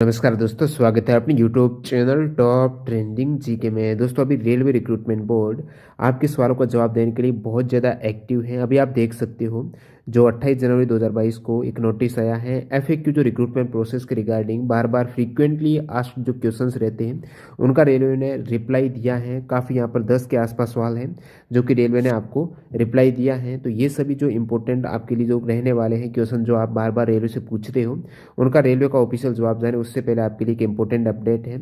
नमस्कार दोस्तों, स्वागत है अपने YouTube channel top trending GK में। दोस्तों, अभी रेलवे रिक्रूटमेंट बोर्ड आपके सवालों का जवाब देने के लिए बहुत ज़्यादा एक्टिव है। अभी आप देख सकते हो जो 28 जनवरी 2022 को एक नोटिस आया है एफएक्यू जो रिक्रूटमेंट प्रोसेस के रिगार्डिंग बार बार फ्रीक्वेंटली आस्क्ड जो क्वेश्चंस रहते हैं उनका रेलवे ने रिप्लाई दिया है। काफ़ी यहाँ पर 10 के आसपास सवाल हैं जो कि रेलवे ने आपको रिप्लाई दिया है। तो ये सभी जो इंपॉर्टेंट आपके लिए जो रहने वाले हैं क्वेश्चन जो आप बार बार रेलवे से पूछते हो उनका रेलवे का ऑफिशियल जवाब जाने उससे पहले आपके लिए एक इंपॉर्टेंट अपडेट है।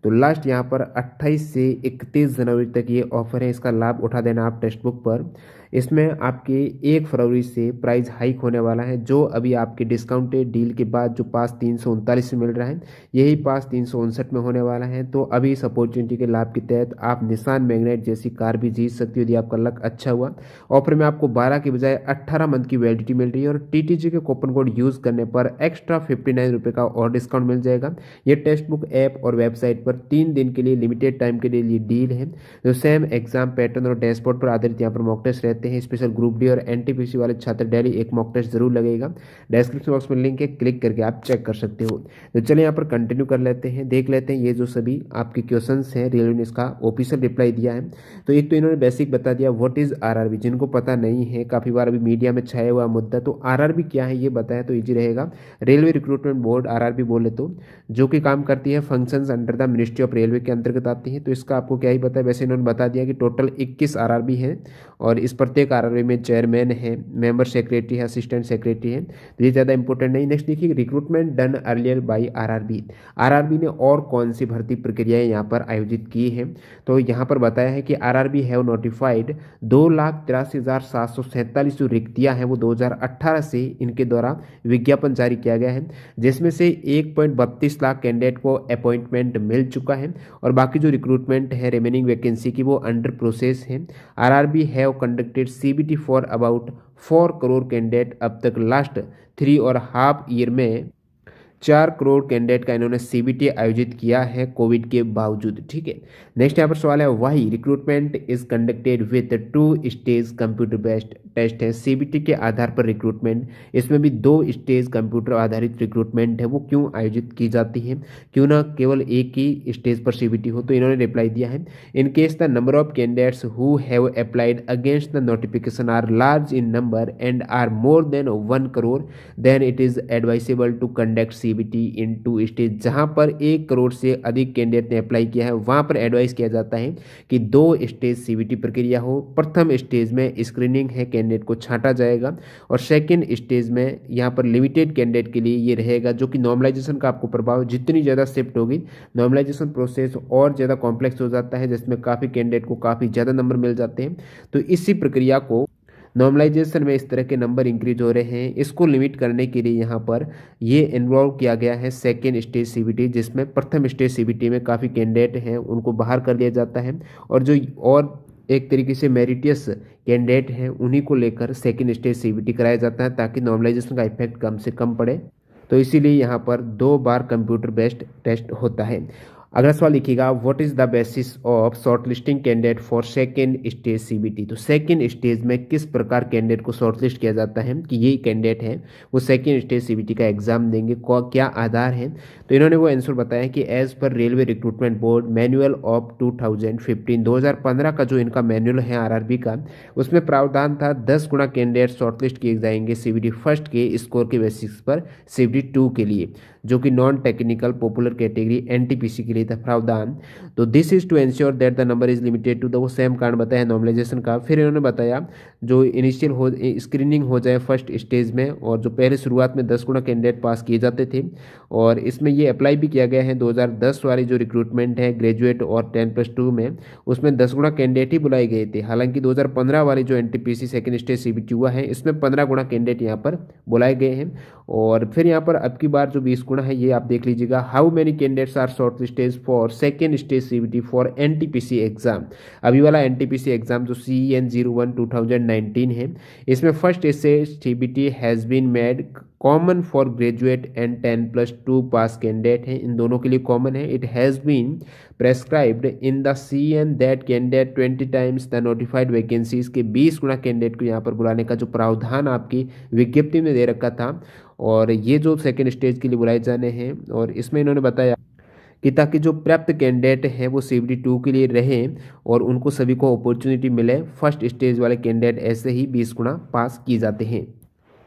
तो लास्ट यहाँ पर 28 से 31 जनवरी तक ये ऑफर है, इसका लाभ उठा देना आप टेक्स्ट बुक पर। इसमें आपके 1 फरवरी से प्राइस हाइक होने वाला है। जो अभी आपके डिस्काउंटेड डील के बाद जो पास 339 में मिल रहा है यही पास 359 में होने वाला है। तो अभी इस अपॉर्चुनिटी के लाभ के तहत आप निसान मैग्नेट जैसी कार भी जीत सकती हो यदि आपका लक अच्छा हुआ। ऑफर में आपको 12 के बजाय 18 मंथ की वैलिडिटी मिल रही है और टीटीजी के कूपन कोड यूज़ करने पर एक्स्ट्रा 59 रुपये का और डिस्काउंट मिल जाएगा। ये टेक्स्ट बुक ऐप और वेबसाइट पर 3 दिन के लिए लिमिटेड टाइम के लिए डील है। जो सेम एग्जाम पैटर्न और डैशबोर्ड पर आधारित यहाँ पर मॉक टेस्ट रहते हैं। स्पेशल ग्रुप डी और एनटीपीसी वाले छात्र डेली एक मॉक टेस्ट जरूर लगेगा। डिस्क्रिप्शन बॉक्स में लिंक है, क्लिक करके आप चेक कर सकते हो। तो चलिए यहाँ पर कंटिन्यू कर लेते हैं, देख लेते हैं ये जो सभी आपके क्वेश्चंस हैं रेलवे ने इसका ऑफिशियल रिप्लाई दिया है। तो एक तो इन्होंने बेसिक बता दिया व्हाट इज आरआरबी, जिनको पता नहीं है काफ़ी बार अभी मीडिया में छाया हुआ मुद्दा। तो आरआरबी क्या है ये बताया तो ईजी रहेगा। रेलवे रिक्रूटमेंट बोर्ड आरआरबी बोले तो जो कि काम करती है functions under the ministry of railway के अंतर्गत आती है। तो इसका आपको क्या ही पता है, वैसे इन्होंने बता दिया कि टोटल 21 आरआरबी है और इस प्रत्येक आरआरबी में चेयरमैन है, मेंबर सेक्रेटरी है, असिस्टेंट सेक्रेटरी है। तो ये ज़्यादा इंपॉर्टेंट नहीं। नेक्स्ट देखिए, recruitment done earlier by RRB. RRB ने और कौन सी भर्ती प्रक्रियाएं यहाँ पर आयोजित की हैं तो यहाँ पर बताया है कि आरआरबी हैव नोटिफाइड 2,83,747 जो रिक्तियाँ हैं वो 2018 से इनके द्वारा विज्ञापन जारी किया गया है, जिसमें से 1.32 लाख कैंडिडेट को अपॉइंटमेंट मिल चुका है और बाकी जो रिक्रूटमेंट है रिमेनिंग वैकेंसी की वो अंडर प्रोसेस है। RRB have conducted CBT for about 4 crore candidate अब तक। लास्ट 3.5 ईयर में 4 करोड़ कैंडिडेट का इन्होंने सीबीटी आयोजित किया है कोविड के बावजूद। ठीक है, नेक्स्ट यहाँ पर सवाल है why recruitment is conducted with 2 stage computer based test है। सीबीटी के आधार पर रिक्रूटमेंट, इसमें भी 2 स्टेज कंप्यूटर आधारित रिक्रूटमेंट है, वो क्यों आयोजित की जाती है, क्यों ना केवल एक ही स्टेज पर सीबीटी हो। तो इन्होंने रिप्लाई दिया है in case the number of candidates who have applied against the notification are large in number and are more than 1 crore then it is advisable to conduct CBT in 2 stage. जहां पर 1 करोड़ से अधिक candidate ने apply किया है वहां पर advice किया जाता है कि 2 स्टेज सीबीटी प्रक्रिया हो। प्रथम स्टेज में स्क्रीनिंग है, कैंडिडेट को छांटा जाएगा और सेकंड स्टेज में यहाँ पर लिमिटेड कैंडिडेट के लिए ये रहेगा जो कि नॉर्मलाइजेशन का आपको प्रभाव जितनी ज़्यादा शिफ्ट होगी नॉर्मलाइजेशन प्रोसेस और ज़्यादा कॉम्प्लेक्स हो जाता है, जिसमें काफ़ी कैंडिडेट को काफ़ी ज़्यादा नंबर मिल जाते हैं। तो इसी प्रक्रिया को नॉर्मलाइजेशन में इस तरह के नंबर इंक्रीज हो रहे हैं, इसको लिमिट करने के लिए यहाँ पर ये इन्वॉल्व किया गया है सेकेंड स्टेज सीबीटी, जिसमें प्रथम स्टेज सीबीटी में काफ़ी कैंडिडेट हैं उनको बाहर कर दिया जाता है और जो और एक तरीके से मेरिटियस कैंडिडेट हैं उन्हीं को लेकर सेकेंड स्टेज सीबीटी कराया जाता है ताकि नॉर्मलाइजेशन का इफेक्ट कम से कम पड़े। तो इसीलिए यहाँ पर 2 बार कंप्यूटर बेस्ड टेस्ट होता है। अगला सवाल लिखिएगा what is the basis of shortlisting candidate for second stage CBT. तो सेकेंड स्टेज में किस प्रकार कैंडिडेट को शॉर्टलिस्ट किया जाता है कि ये कैंडिडेट है वो सेकेंड स्टेज सीबीटी का एग्जाम देंगे, क्या आधार है। तो इन्होंने वो आंसर बताया कि as per railway recruitment board manual of 2015 का जो इनका मैनुअल है आरआरबी का, उसमें प्रावधान था 10 गुना कैंडिडेट शॉर्टलिस्ट किए जाएंगे सीबीटी फर्स्ट के स्कोर के बेसिस पर सीबीटी 2 के लिए, जो कि non technical popular category NTPC के लिए था प्रावधान। तो this is to ensure that the number is limited to the, वो सेम कारण बताया नॉर्मलाइजेशन का। फिर इन्होंने बताया जो इनिशियल हो स्क्रीनिंग हो जाए फर्स्ट स्टेज में और जो पहले शुरुआत में 10 गुना कैंडिडेट पास किए जाते थे और इसमें ये अप्लाई भी किया गया है 2010 वाली जो रिक्रूटमेंट है ग्रेजुएट और 10+2 में, उसमें 10 गुना कैंडिडेट ही बुलाए गए थे। हालांकि 2015 वाली जो एनटीपीसी सेकेंड स्टेज सीबीटी हुआ है इसमें 15 गुना कैंडिडेट यहाँ पर बुलाए गए हैं। और फिर यहाँ पर अब की बार जो 20 गुना है ये आप देख लीजिएगा। How many candidates are shortlisted for second stage CBT for NTPC exam. अभी वाला एनटीपीसी एग्जाम जो CEN01 2019 है, इसमें first stage CBT has been made common for graduate and 10+2 pass candidate है, इन दोनों के लिए कॉमन है। It has been prescribed in the CN that candidate 20 times the notified vacancies के 20 गुना कैंडिडेट को यहाँ पर बुलाने का जो प्रावधान आपकी विज्ञप्ति में दे रखा था और ये जो सेकेंड स्टेज के लिए बुलाए जाने हैं, और इसमें इन्होंने बताया कि ताकि जो प्राप्त कैंडिडेट हैं वो CBT 2 के लिए रहें और उनको सभी को अपॉर्चुनिटी मिले। फर्स्ट स्टेज वाले कैंडिडेट ऐसे ही 20 गुना पास किए जाते हैं।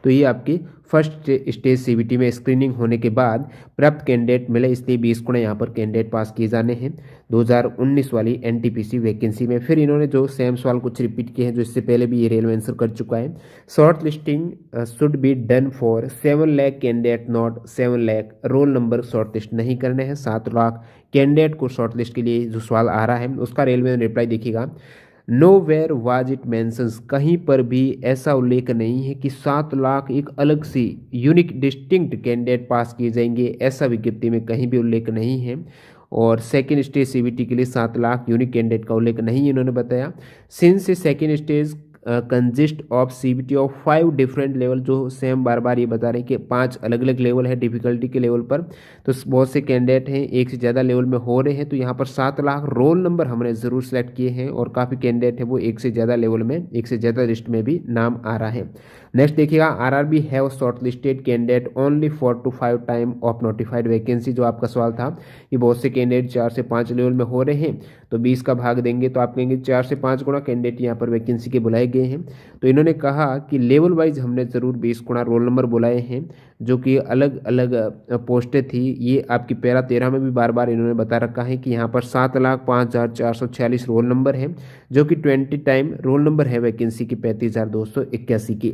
तो ये आपकी फर्स्ट स्टेज CBT में स्क्रीनिंग होने के बाद प्राप्त कैंडिडेट मिले, इसलिए 20 गुना यहाँ पर कैंडिडेट पास किए जाने हैं 2019 वाली NTPC वैकेंसी में। फिर इन्होंने जो सेम सवाल कुछ रिपीट किए हैं जो इससे पहले भी ये रेलवे आंसर कर चुका है। Short listing should be done for 7 lakh candidate, not 7 lakh. Roll number short list नहीं करने हैं, 7 लाख कैंडिडेट को शॉर्ट लिस्ट के लिए जो सवाल आ रहा है उसका रेलवे ने रिप्लाई देखिएगा। Nowhere was it mentions, कहीं पर भी ऐसा उल्लेख नहीं है कि 7 लाख एक अलग से यूनिक डिस्टिंक्ट कैंडिडेट पास किए जाएंगे, ऐसा विज्ञप्ति में कहीं भी उल्लेख नहीं है। और सेकेंड स्टेज CBT के लिए 7 लाख यूनिक कैंडिडेट का उल्लेख नहीं इन्होंने बताया। Since second stage consist of CBT of 5 different level, जो सेम बार बार ये बता रहे हैं कि 5 अलग अलग लेवल है डिफिकल्टी के लेवल पर, तो बहुत से कैंडिडेट हैं एक से ज़्यादा लेवल में हो रहे हैं, तो यहाँ पर 7 लाख रोल नंबर हमने ज़रूर सेलेक्ट किए हैं और काफ़ी कैंडिडेट है वो एक से ज़्यादा लेवल में, एक से ज़्यादा लिस्ट में भी नाम आ रहा है। नेक्स्ट देखिएगा, RRB have short listed candidate only 4 to 5 time of notified vacancy. जो आपका सवाल था कि बहुत से कैंडिडेट 4 से 5 लेवल में हो रहे हैं तो 20 का भाग देंगे तो आप कहेंगे 4 से 5 गुना कैंडिडेट यहाँ पर वैकेंसी के बुलाए गए हैं। तो इन्होंने कहा कि लेवल वाइज हमने ज़रूर 20 गुना रोल नंबर बुलाए हैं जो कि अलग अलग पोस्टें थी। ये आपकी पैरा 13 में भी बार बार इन्होंने बता रखा है कि यहाँ पर 7,05,446 रोल नंबर है जो कि 20 टाइम रोल नंबर है वैकेंसी की 35,281 की।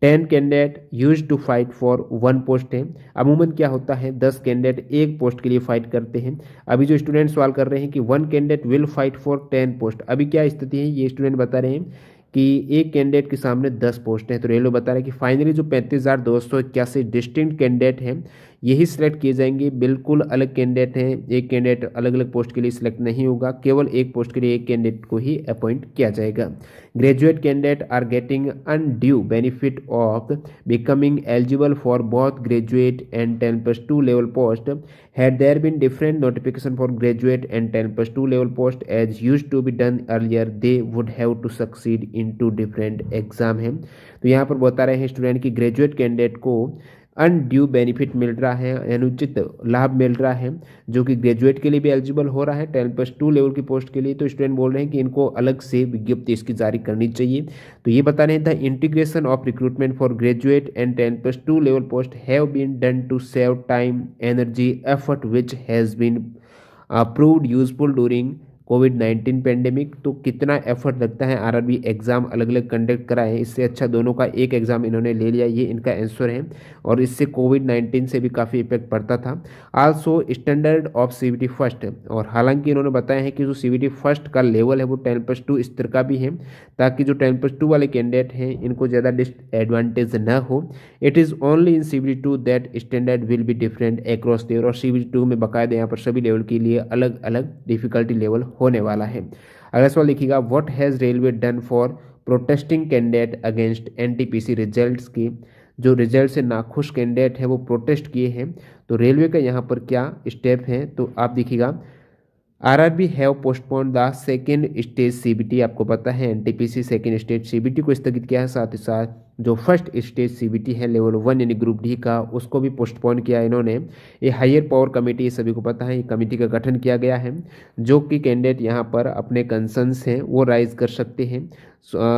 10 candidate use to fight for 1 post है। अमूमन क्या होता है 10 कैंडिडेट एक पोस्ट के लिए फाइट करते हैं। अभी जो स्टूडेंट सवाल कर रहे हैं कि 1 candidate will fight for 10 post, अभी क्या स्थिति है ये स्टूडेंट बता रहे हैं कि एक कैंडिडेट के सामने 10 पोस्ट हैं। तो रेलवे बता रहा है कि फाइनली जो 35,281 डिस्टिंक्ट कैंडिडेट हैं यही सिलेक्ट किए जाएंगे। बिल्कुल अलग कैंडिडेट हैं, एक कैंडिडेट अलग अलग पोस्ट के लिए सिलेक्ट नहीं होगा, केवल एक पोस्ट के लिए एक कैंडिडेट को ही अपॉइंट किया जाएगा। Graduate candidate are getting undue benefit of becoming eligible for both graduate and 10+2 level post. Had there been different notification for graduate and 10+2 level post as used to be done earlier, they would have to succeed in 2 different exam है। तो यहाँ पर बता रहे हैं student की graduate candidate को undue benefit मिल रहा है, अनुचित लाभ मिल रहा है जो कि ग्रेजुएट के लिए भी एलिजिबल हो रहा है 10+2 लेवल की पोस्ट के लिए। तो स्टूडेंट बोल रहे हैं कि इनको अलग से विज्ञप्ति इसकी जारी करनी चाहिए। तो ये बता रहे हैं the integration of recruitment for graduate and 10+2 level post have been done to save time energy effort which has been proved useful during कोविड-19 पेंडेमिक। तो कितना एफर्ट लगता है RRB एग्ज़ाम अलग अलग कंडक्ट कराएं, इससे अच्छा दोनों का एक एग्ज़ाम इन्होंने ले लिया, ये इनका आंसर है। और इससे कोविड-19 से भी काफ़ी इफेक्ट पड़ता था। Also standard of CBT first, और हालांकि इन्होंने बताया है कि जो CBT फर्स्ट का लेवल है वो 10+2 स्तर का भी है ताकि जो 10+2 वाले कैंडिडेट हैं इनको ज़्यादा डिसएडवांटेज न हो। It is only in CBT 2 that standard will be different across level, और CBT 2 में बाकायदा यहाँ पर सभी लेवल के लिए अलग अलग डिफिकल्टी लेवल होने वाला है। अगला सवाल लिखिएगा, what has railway done for protesting candidate against NTPC results की। जो रिजल्ट से नाखुश कैंडिडेट है वो प्रोटेस्ट किए हैं, तो रेलवे का यहाँ पर क्या स्टेप है तो आप देखिएगा। RRB have postpone the second stage CBT, आपको पता है NTPC सेकेंड स्टेज CBT को स्थगित किया है, साथ ही साथ जो फर्स्ट स्टेज CBT है लेवल 1 यानी ग्रुप डी का उसको भी पोस्टपोन किया इन्होंने। ये हायर पावर कमेटी सभी को पता है, ये कमेटी का गठन किया गया है जो कि कैंडिडेट यहाँ पर अपने कंसर्न्स हैं वो राइज कर सकते हैं।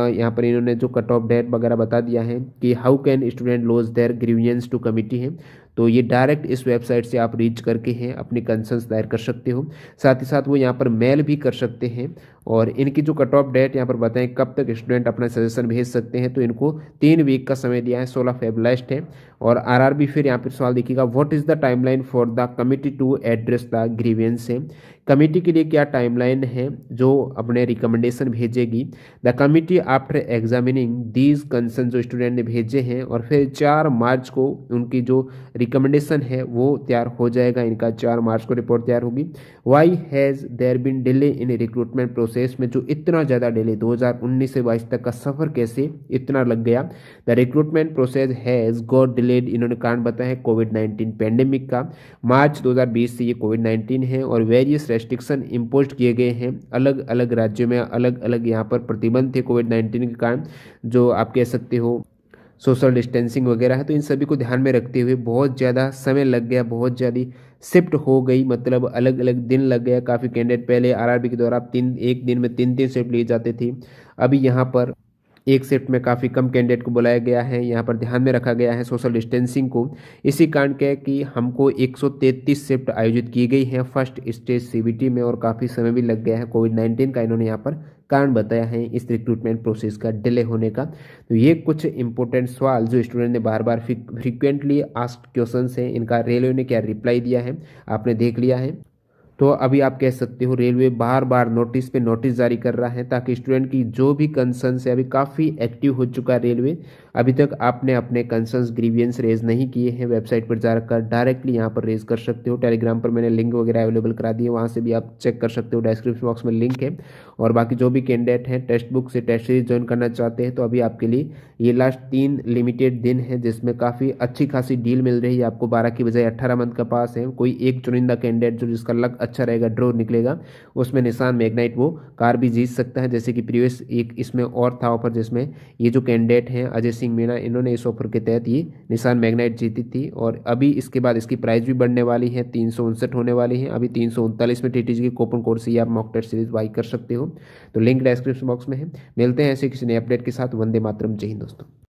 यहाँ पर इन्होंने जो कट ऑफ डेट वगैरह बता दिया है कि how can student lodge their grievances to committee है, तो ये डायरेक्ट इस वेबसाइट से आप रीच करके हैं अपनी कंसर्न्स दायर कर सकते हो। साथ ही साथ वो यहाँ पर मेल भी कर सकते हैं, और इनकी जो कट ऑफ डेट यहाँ पर बताएं कब तक स्टूडेंट अपना सजेशन भेज सकते हैं, तो इनको 3 वीक का समय दिया है, 16 फेब लास्ट है। और RRB फिर यहाँ पर सवाल देखिएगा, what is the timeline for the committee to address the grievances है। कमिटी के लिए क्या टाइमलाइन है जो अपने रिकमेंडेशन भेजेगी। The committee after examining these concern, जो स्टूडेंट ने भेजे हैं, और फिर 4 मार्च को उनकी जो रिकमेंडेशन है वो तैयार हो जाएगा, इनका 4 मार्च को रिपोर्ट तैयार होगी। Why has there been delay in recruitment process, में जो इतना ज़्यादा डिले 2019 से 22 तक का सफ़र कैसे इतना लग गया। The recruitment process has got delayed, इन्होंने कारण बताया है कोविड-19 पेंडेमिक का। मार्च 2020 से ये कोविड-19 है और वेरियस रेस्ट्रिक्शन इम्पोज किए गए हैं, अलग अलग राज्यों में अलग अलग यहाँ पर प्रतिबंध थे कोविड-19 के कारण, जो आप कह सकते हो सोशल डिस्टेंसिंग वगैरह है, तो इन सभी को ध्यान में रखते हुए बहुत ज़्यादा समय लग गया, बहुत ज़्यादा शिफ्ट हो गई, मतलब अलग अलग दिन लग गया। काफ़ी कैंडिडेट पहले आरआरबी के द्वारा एक दिन में 3 शिफ्ट ली जाती थी, अभी यहाँ पर एक शिफ्ट में काफ़ी कम कैंडिडेट को बुलाया गया है। यहाँ पर ध्यान में रखा गया है सोशल डिस्टेंसिंग को। इसी कारण क्या है कि हमको 133 शिफ्ट आयोजित की गई हैं फर्स्ट स्टेज सीबीटी में, और काफ़ी समय भी लग गया है। कोविड-19 का इन्होंने यहाँ पर कारण बताया है इस रिक्रूटमेंट प्रोसेस का डिले होने का। तो ये कुछ इंपॉर्टेंट सवाल जो स्टूडेंट ने बार बार फ्रिक्वेंटली आस्क्ड क्वेश्चन हैं, इनका रेलवे ने क्या रिप्लाई दिया है आपने देख लिया है। तो अभी आप कह सकते हो रेलवे बार बार नोटिस पे नोटिस जारी कर रहा है ताकि स्टूडेंट की जो भी कंसर्न्स है, अभी काफ़ी एक्टिव हो चुका है रेलवे। अभी तक आपने अपने कंसर्न्स ग्रीवियंस रेज नहीं किए हैं, वेबसाइट पर जाकर डायरेक्टली यहाँ पर रेज कर सकते हो। टेलीग्राम पर मैंने लिंक वगैरह अवेलेबल करा दिए, वहाँ से भी आप चेक कर सकते हो, डिस्क्रिप्शन बॉक्स में लिंक है। और बाकी जो भी कैंडिडेट हैं टेक्स्ट बुक से टेस्ट सीरीज ज्वाइन करना चाहते हैं, तो अभी आपके लिए ये लास्ट 3 लिमिटेड दिन है जिसमें काफ़ी अच्छी खासी डील मिल रही है आपको। 12 की बजाय 18 मंथ का पास है। कोई एक चुनिंदा कैंडिडेट जो जिसका लक अच्छा रहेगा, ड्रॉ निकलेगा, उसमें निसान मैग्नाइट वो कार भी जीत सकता है। जैसे कि प्रीवियस एक इसमें और था ऑफर, जिसमें ये जो कैंडिडेट हैं अजय सिंह मीणा, इन्होंने इस ऑफर के तहत ये निसान मैग्नाइट जीती थी। और अभी इसके बाद इसकी प्राइस भी बढ़ने वाली है, 359 होने वाली है। अभी 339 में टीटीजी के कूपन कोड से आप मॉक टेस्ट सीरीज बाई कर सकते हो। तो लिंक डिस्क्रिप्शन बॉक्स में है। मिलते हैं ऐसे किसी नए अपडेट के साथ। वंदे मातरम, जय हिंद दोस्तों।